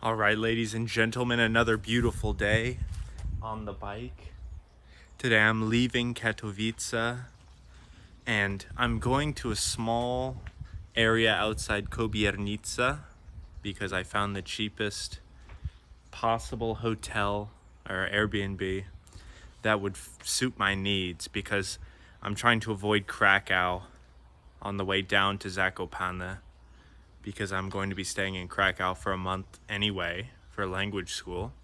All right, ladies and gentlemen, another beautiful day on the bike. Today I'm leaving Katowice and I'm going to a small area outside Kobiernica because I found the cheapest possible hotel or Airbnb that would suit my needs, because I'm trying to avoid Krakow on the way down to Zakopane, because I'm going to be staying in Krakow for a month anyway for language school.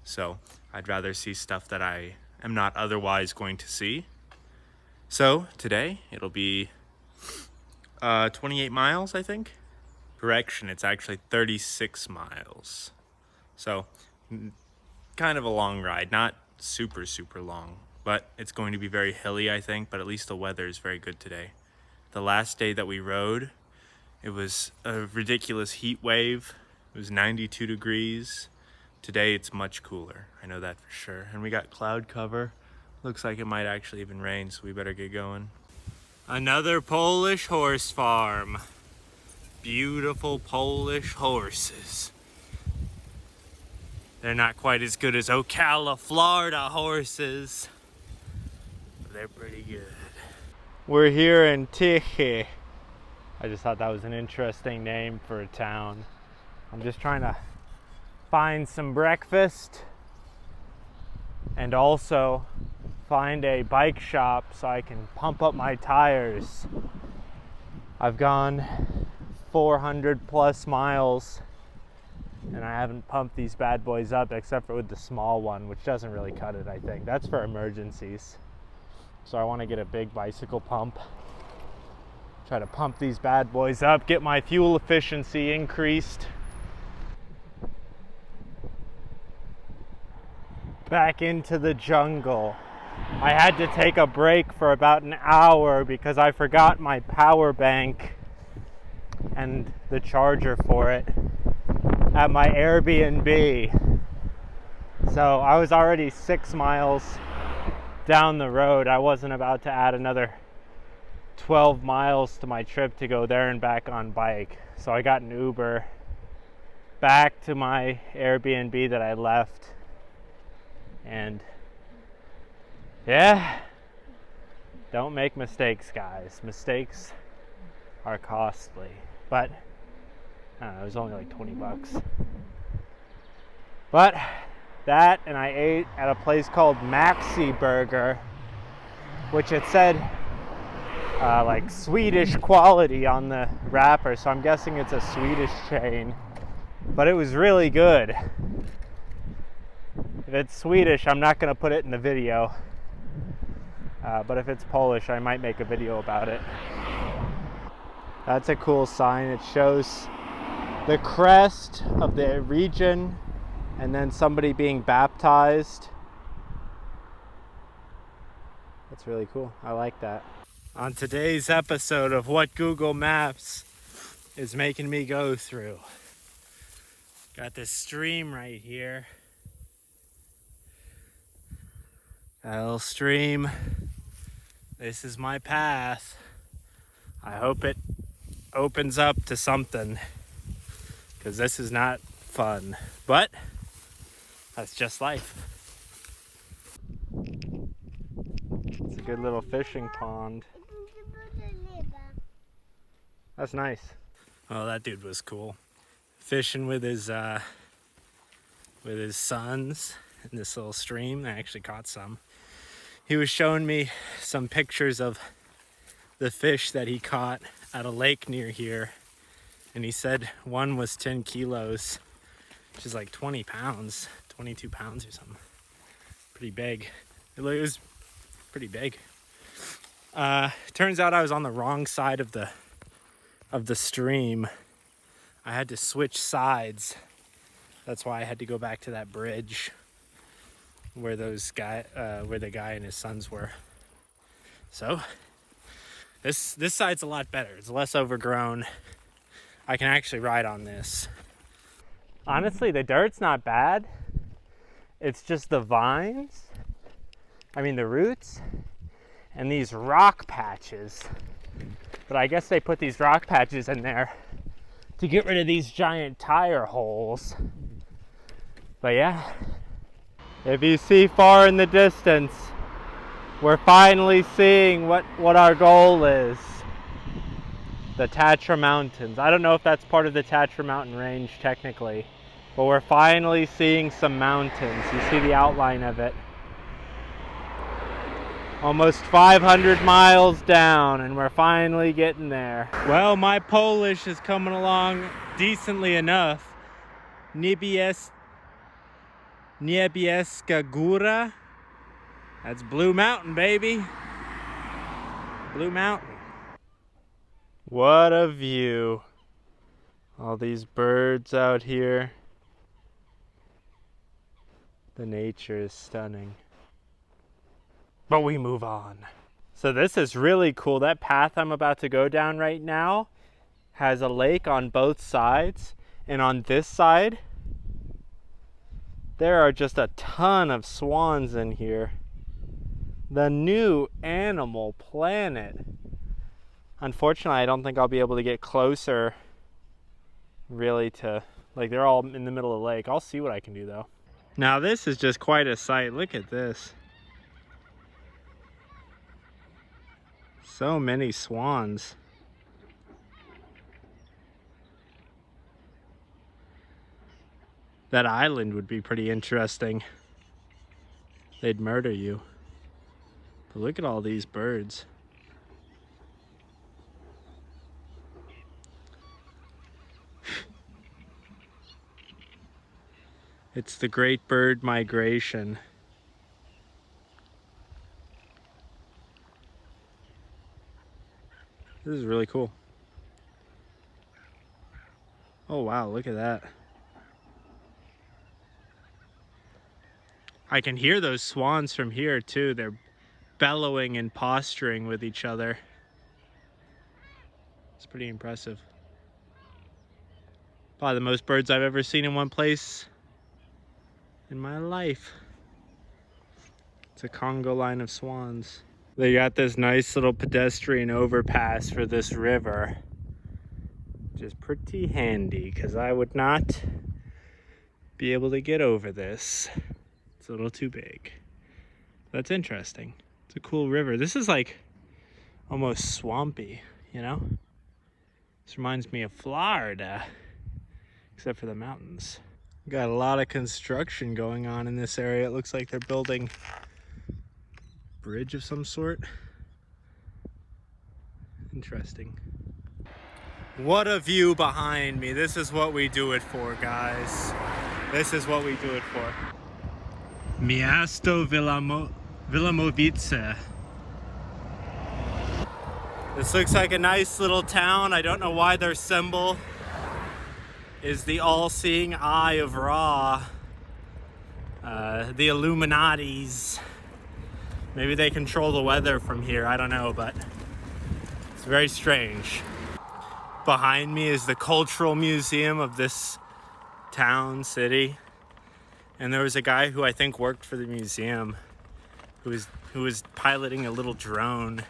So I'd rather see stuff that I am not otherwise going to see. So today it'll be 28 miles, I think. Correction, it's actually 36 miles. So kind of a long ride, not super long, but it's going to be very hilly, I think, but at least the weather is very good today. The last day that we rode, it was a ridiculous heat wave. It was 92 degrees. Today it's much cooler. I know that for sure. And we got cloud cover. Looks like it might actually even rain, so we better get going. Another Polish horse farm. Beautiful Polish horses. They're not quite as good as Ocala, Florida horses, but they're pretty good. We're here in Tychy. I just thought that was an interesting name for a town. I'm just trying to find some breakfast and also find a bike shop so I can pump up my tires. I've gone 400 plus miles and I haven't pumped these bad boys up except for with the small one, which doesn't really cut it, I think. That's for emergencies. So I want to get a big bicycle pump. Try to pump these bad boys up, get my fuel efficiency increased. Back into the jungle. I had to take a break for about an hour because I forgot my power bank and the charger for it at my Airbnb. So I was already 6 miles down the road. I wasn't about to add another 12 miles to my trip to go there and back on bike. So I got an Uber back to my Airbnb that I left. And yeah, don't make mistakes, guys. Mistakes are costly. But I don't know, it was only like 20 bucks. But that, and I ate at a place called Maxi Burger, which it said like Swedish quality on the wrapper, so I'm guessing it's a Swedish chain. But it was really good. If it's Swedish, I'm not going to put it in the video. But if it's Polish, I might make a video about it. That's a cool sign. It shows the crest of the region and then somebody being baptized. That's really cool. I like that. On today's episode of What Google Maps is making me go through. Got this stream right here. That little stream. This is my path. I hope it opens up to something, because this is not fun, but that's just life. It's a good little fishing pond. That's nice. Oh, that dude was cool. Fishing with his sons in this little stream. I actually caught some. He was showing me some pictures of the fish that he caught at a lake near here. And he said one was 10 kilos, which is like 20 pounds, 22 pounds or something. Pretty big. It was pretty big. Turns out I was on the wrong side of the stream. I had to switch sides. That's why I had to go back to that bridge where the guy and his sons were. So this side's a lot better. It's less overgrown. I can actually ride on this. Honestly, the dirt's not bad. It's just the vines, the roots, and these rock patches. But I guess they put these rock patches in there to get rid of these giant tire holes But yeah, if you see far in the distance, we're finally seeing what our goal is. The Tatra Mountains. I don't know if that's part of the Tatra Mountain range technically, but we're finally seeing some mountains. You see the outline of it. Almost 500 miles down, and we're finally getting there. Well, my Polish is coming along decently enough. Niebieska-Góra. That's Blue Mountain, baby. Blue Mountain. What a view. All these birds out here. The nature is stunning. But we move on. So this is really cool. That path I'm about to go down right now has a lake on both sides. And on this side, there are just a ton of swans in here. The new animal planet. Unfortunately, I don't think I'll be able to get closer really to, like, they're all in the middle of the lake. I'll see what I can do though. Now this is just quite a sight. Look at this. So many swans. That island would be pretty interesting. They'd murder you. But look at all these birds. It's the great bird migration. This is really cool. Oh wow, look at that. I can hear those swans from here too. They're bellowing and posturing with each other. It's pretty impressive. Probably the most birds I've ever seen in one place in my life. It's a Congo line of swans. They got this nice little pedestrian overpass for this river, which is pretty handy because I would not be able to get over this. It's a little too big. That's interesting. It's a cool river. This is like almost swampy, you know? This reminds me of Florida, except for the mountains. Got a lot of construction going on in this area. It looks like they're building a bridge of some sort. Interesting. What a view behind me. This is what we do it for, guys. This is what we do it for. Miasto Wilamowice. This looks like a nice little town. I don't know why their symbol is the all-seeing eye of Ra. The Illuminatis. Maybe they control the weather from here, I don't know, but it's very strange. Behind me is the cultural museum of this town, city. And there was a guy who I think worked for the museum who was piloting a little drone,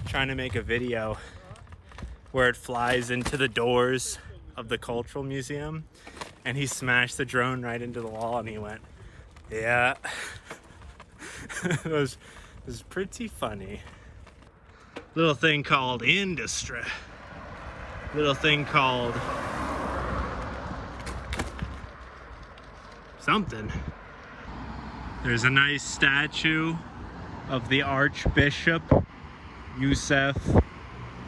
trying to make a video where it flies into the doors of the cultural museum, and he smashed the drone right into the wall and he went, yeah. it was pretty funny. Little thing called industry. Little thing called something. There's a nice statue of the Archbishop Józef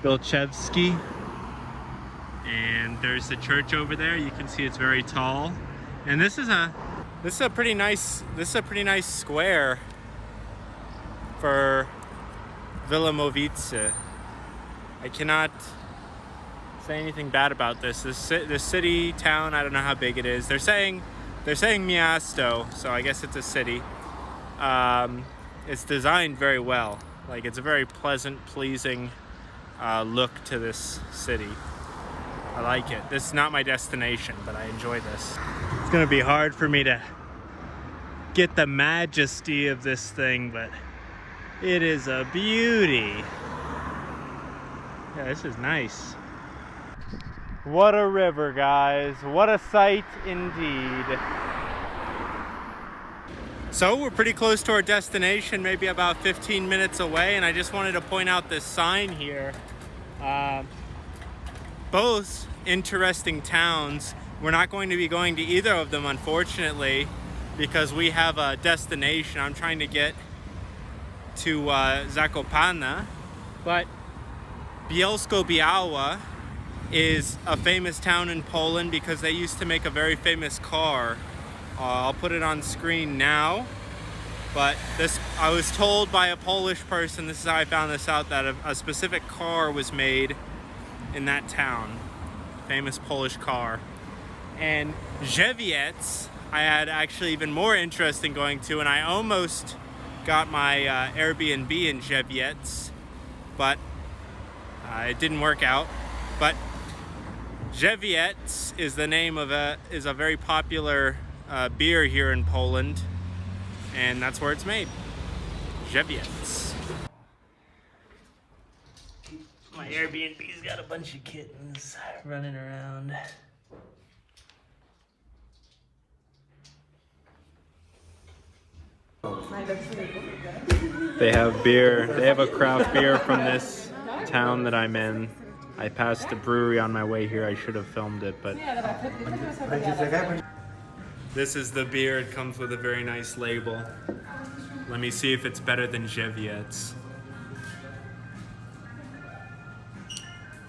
Bielsko-Biała, and there's the church over there. You can see it's very tall, and this is a pretty nice square for Wilamowice. I cannot say anything bad about this. This city, town, I don't know how big it is. They're saying miasto, so I guess it's a city. It's designed very well. Like, it's a very pleasant, pleasing look to this city. I like it. This is not my destination, but I enjoy this. It's gonna be hard for me to get the majesty of this thing, but it is a beauty. Yeah, this is nice. What a river, guys. What a sight indeed. So we're pretty close to our destination, maybe about 15 minutes away, and I just wanted to point out this sign here. Both interesting towns. We're not going to be going to either of them, unfortunately, because we have a destination. I'm trying to get to Zakopane, but Bielsko-Biała is a famous town in Poland because they used to make a very famous car. I'll put it on screen now, but I was told by a Polish person, this is how I found this out, that a specific car was made in that town. Famous Polish car. And Katowice, I had actually even more interest in going to, and I almost got my Airbnb in Katowice, but it didn't work out. But Katowice is the name of a very popular beer here in Poland, and that's where it's made. Katowice. My Airbnb's got a bunch of kittens running around. They have beer. They have a craft beer from this town that I'm in. I passed a brewery on my way here. I should have filmed it, but this is the beer. It comes with a very nice label. Let me see if it's better than Katowice.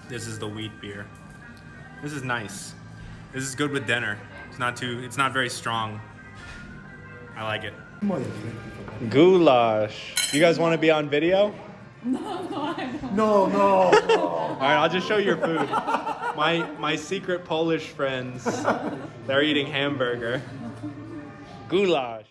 This is the wheat beer. This is nice. This is good with dinner. It's not very strong. I like it. Goulash. You guys want to be on video? No, I don't. No. All right, I'll just show your food. My secret Polish friends, they're eating hamburger. Goulash.